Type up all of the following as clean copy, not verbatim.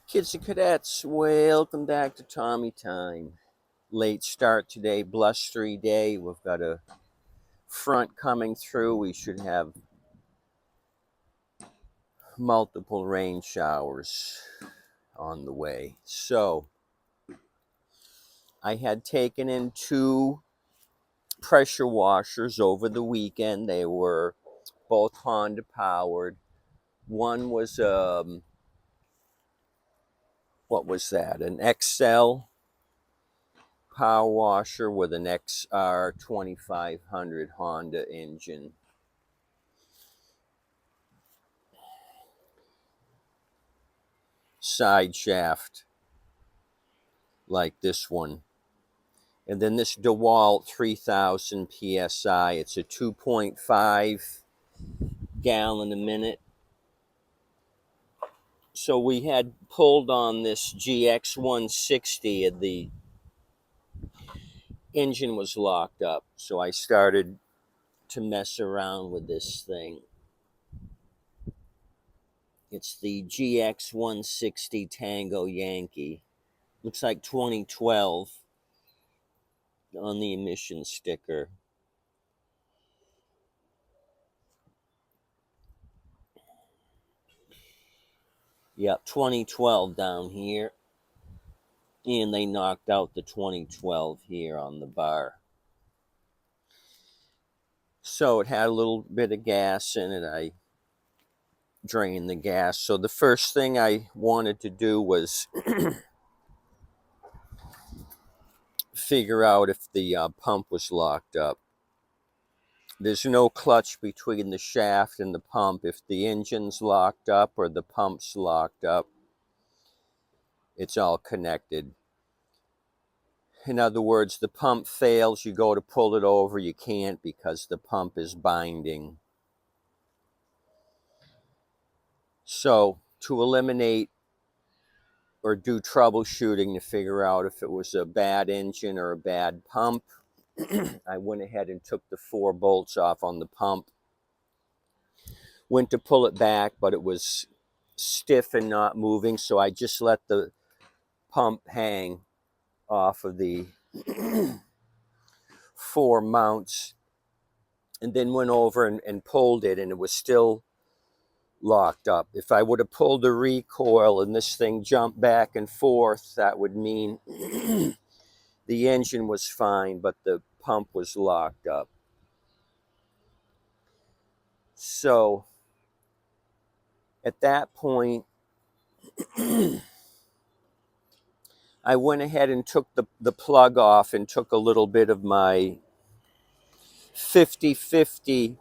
Kids and cadets, welcome back to Tommy Time. Late start today, blustery day. We've got a front coming through. We should have multiple rain showers on the way. So, I had taken in two pressure washers over the weekend. They were both Honda powered. One was, what was that? An XL power washer with an XR 2500 Honda engine. Side shaft like this one. And then this Dewalt 3000 PSI. It's a 2.5 gallon a minute. So we had pulled on this GX 160 and the engine was locked up. So I started to mess around with this thing. It's the GX 160 Tango Yankee. Looks like 2012 on the emission sticker. Yep, 2012 down here. And they knocked out the 2012 here on the bar. So it had a little bit of gas in it. I drained the gas. So the first thing I wanted to do was figure out if the pump was locked up. There's no clutch between the shaft and the pump. If the engine's locked up or the pump's locked up, it's all connected. In other words, the pump fails, you go to pull it over, you can't because the pump is binding. So to eliminate or do troubleshooting to figure out if it was a bad engine or a bad pump, I went ahead and took the 4 bolts off on the pump. Went to pull it back, but it was stiff and not moving, so I just let the pump hang off of the 4 mounts and then went over and pulled it, and it was still locked up. If I would have pulled the recoil and this thing jumped back and forth, that would mean the engine was fine, but the pump was locked up. So at that point, I went ahead and took the plug off and took a little bit of my 50/50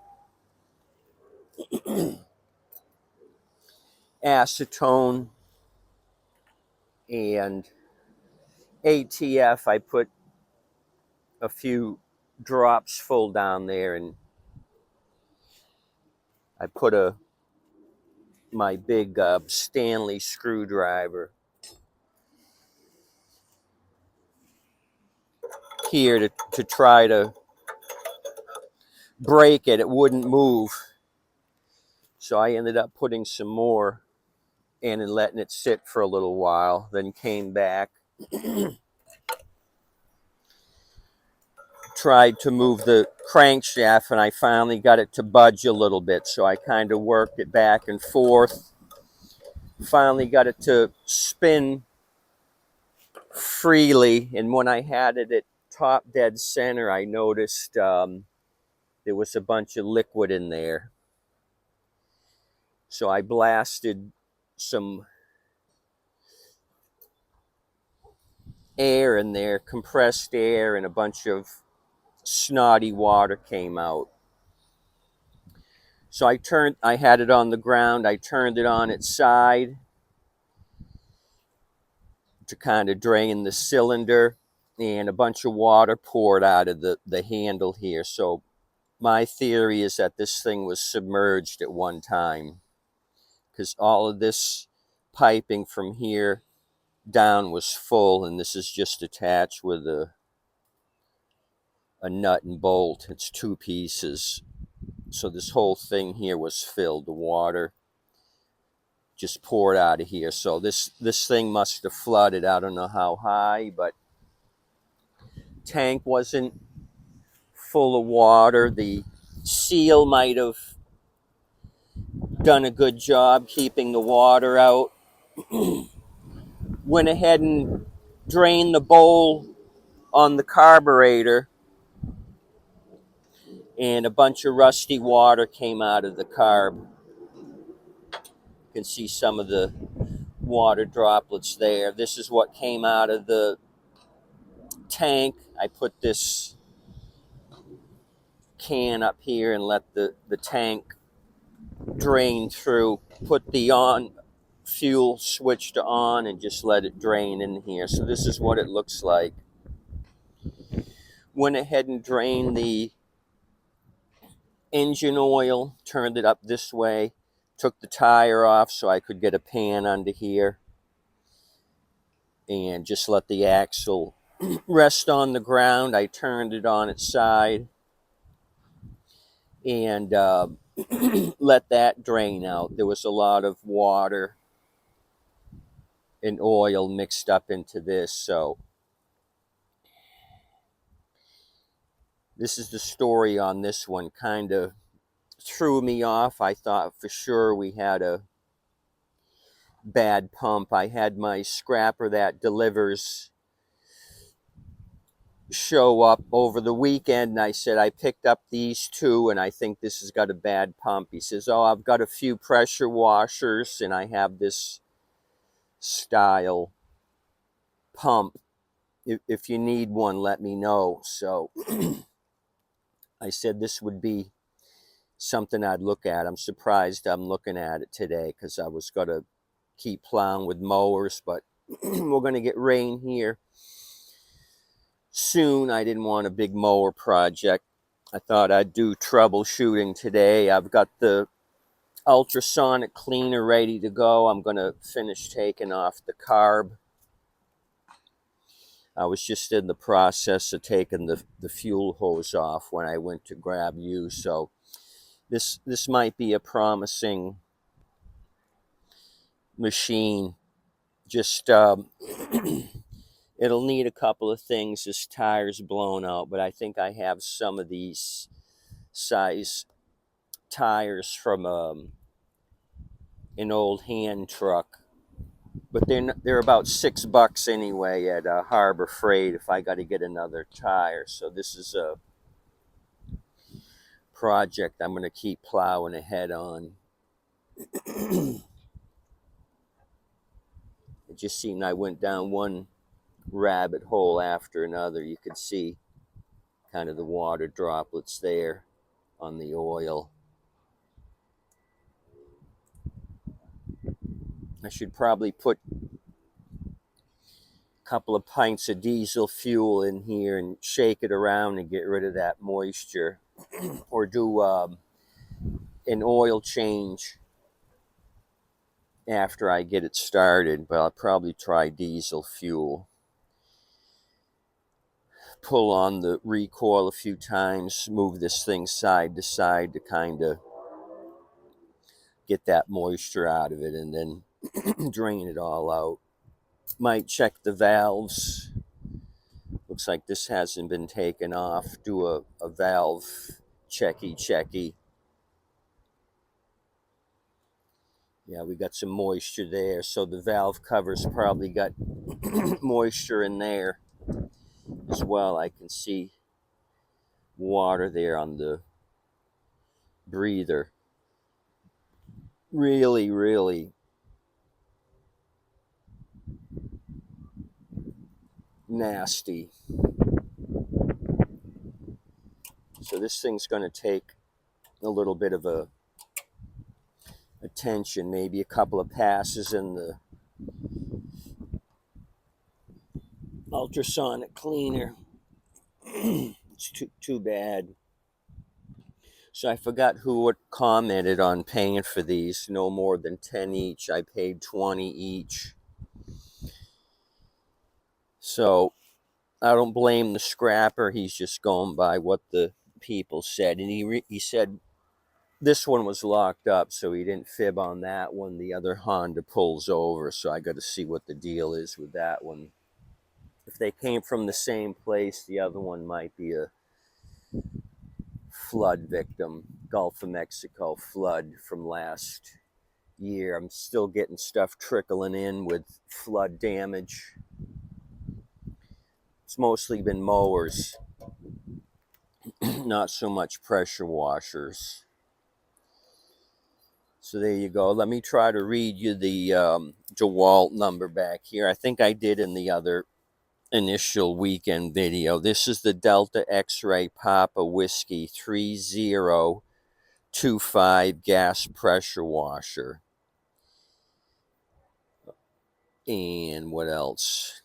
acetone and ATF. I put a few drops full down there, and I put my big Stanley screwdriver here to try to break it. It wouldn't move. So I ended up putting some more in and letting it sit for a little while, then came back, tried to move the crankshaft, and I finally got it to budge a little bit. So I kind of worked it back and forth, finally got it to spin freely, and when I had it at top dead center, I noticed there was a bunch of liquid in there. So I blasted some air in there, compressed air, and a bunch of snotty water came out. So I had it on the ground, I turned it on its side to kind of drain the cylinder, and a bunch of water poured out of the handle here. So my theory is that this thing was submerged at one time, because all of this piping from here down was full, and this is just attached with a nut and bolt. It's 2 pieces. So this whole thing here was filled with water. just poured out of here. So this thing must have flooded. I don't know how high, but tank wasn't full of water. The seal might have done a good job keeping the water out. Went ahead and drained the bowl on the carburetor, and a bunch of rusty water came out of the carb. You can see some of the water droplets there. This is what came out of the tank. I put this can up here and let the tank drain through. Put the on fuel switch to on and just let it drain in here. So this is what it looks like. Went ahead and drained the engine oil, turned it up this way, took the tire off so I could get a pan under here, and just let the axle rest on the ground. I turned it on its side and let that drain out. There was a lot of water and oil mixed up into this. So this is the story on this one. Kind of threw me off. I thought for sure we had a bad pump. I had my scrapper that delivers show up over the weekend, and I said, I picked up these two and I think this has got a bad pump. He says, oh, I've got a few pressure washers and I have this style pump. If you need one, let me know. So I said this would be something I'd look at. I'm surprised I'm looking at it today because I was going to keep plowing with mowers, but we're going to get rain here soon. I didn't want a big mower project. I thought I'd do troubleshooting today. I've got the ultrasonic cleaner ready to go. I'm going to finish taking off the carb. I was just in the process of taking the fuel hose off when I went to grab you. So this might be a promising machine. Just it'll need a couple of things. This tire's blown out, but I think I have some of these size tires from an old hand truck, but they're about $6 anyway at Harbor Freight if I got to get another tire. So this is a project I'm going to keep plowing ahead on. It just seemed I went down one rabbit hole after another. You could see kind of the water droplets there on the oil. I should probably put a couple of pints of diesel fuel in here and shake it around and get rid of that moisture, or do an oil change after I get it started. But I'll probably try diesel fuel. Pull on the recoil a few times, move this thing side to side to kind of get that moisture out of it, and then drain it all out. Might check the valves. Looks like this hasn't been taken off. Do a valve checky. Yeah, we got some moisture there. So the valve covers probably got moisture in there as well. I can see water there on the breather. Really nasty. So this thing's going to take a little bit of attention, maybe a couple of passes in the ultrasonic cleaner. It's too bad. So I forgot who commented on paying for these. No more than 10 each. I paid 20 each. So I don't blame the scrapper. He's just going by what the people said. And he said This one was locked up, so he didn't fib on that one. The other Honda pulls over, so I got to see what the deal is with that one. If they came from the same place, the other one might be a flood victim, Gulf of Mexico flood from last year. I'm still getting stuff trickling in with flood damage. It's mostly been mowers, not so much pressure washers. So there you go. Let me try to read you the Dewalt number back here. I think I did in the other initial weekend video. This is the Delta X-Ray Papa Whiskey 3025 gas pressure washer. And what else?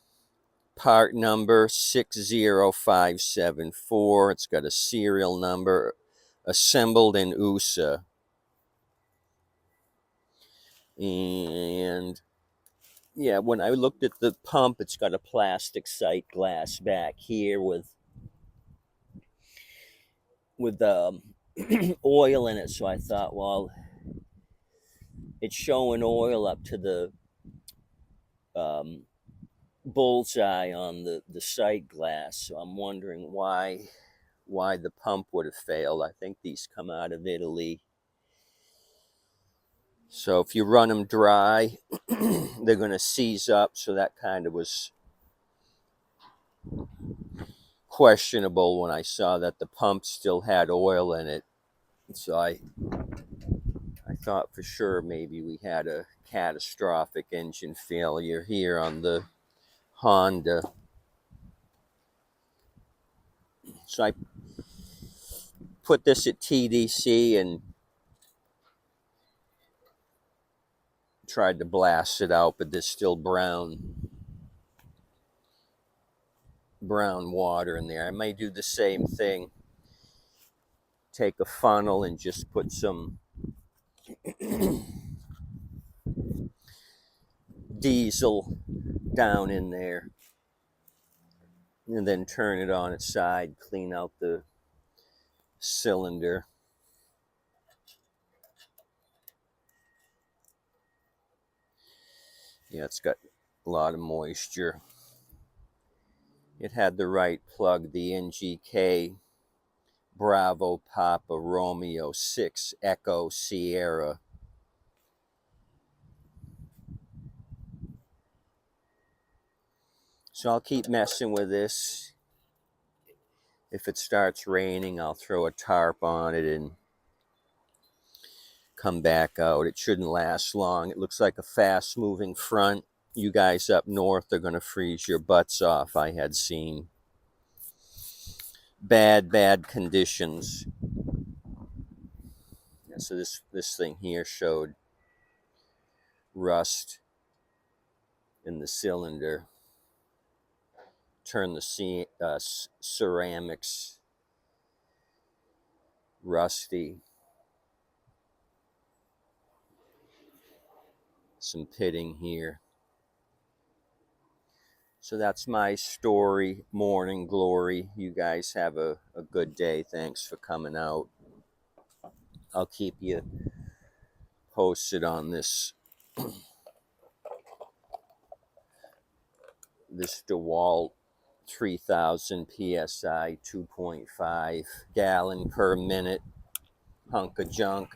Part number 60574. It's got a serial number. Assembled in USA. And yeah, when I looked at the pump, it's got a plastic sight glass back here with oil in it. So I thought, well, it's showing oil up to the bullseye on the sight glass. So I'm wondering why the pump would have failed. I think these come out of Italy. So if you run them dry, they're going to seize up. So that kind of was questionable when I saw that the pump still had oil in it. So I thought for sure maybe we had a catastrophic engine failure here on the Honda. So I put this at TDC and tried to blast it out, but there's still brown water in there. I may do the same thing. Take a funnel and just put some diesel down in there, and then turn it on its side, clean out the cylinder. Yeah, it's got a lot of moisture. It had the right plug, the NGK Bravo Papa Romeo 6 Echo Sierra. So I'll keep messing with this. If it starts raining, I'll throw a tarp on it and come back out. It shouldn't last long. It looks like a fast moving front. You guys up north are going to freeze your butts off. I had seen bad conditions. Yeah, so this thing here showed rust in the cylinder. Turn the ceramics rusty. Some pitting here. So that's my story, Morning Glory. You guys have a good day. Thanks for coming out. I'll keep you posted on this Dewalt 3000 PSI 2.5 gallon per minute hunk of junk.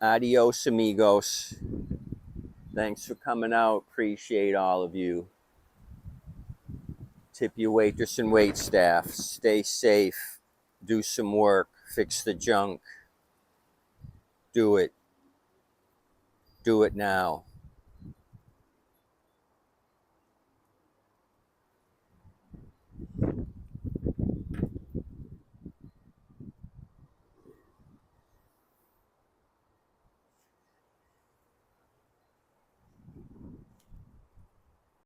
Adios, amigos. Thanks for coming out. Appreciate all of you. Tip your waitress and wait staff. Stay safe. Do some work. Fix the junk. Do it. Do it now.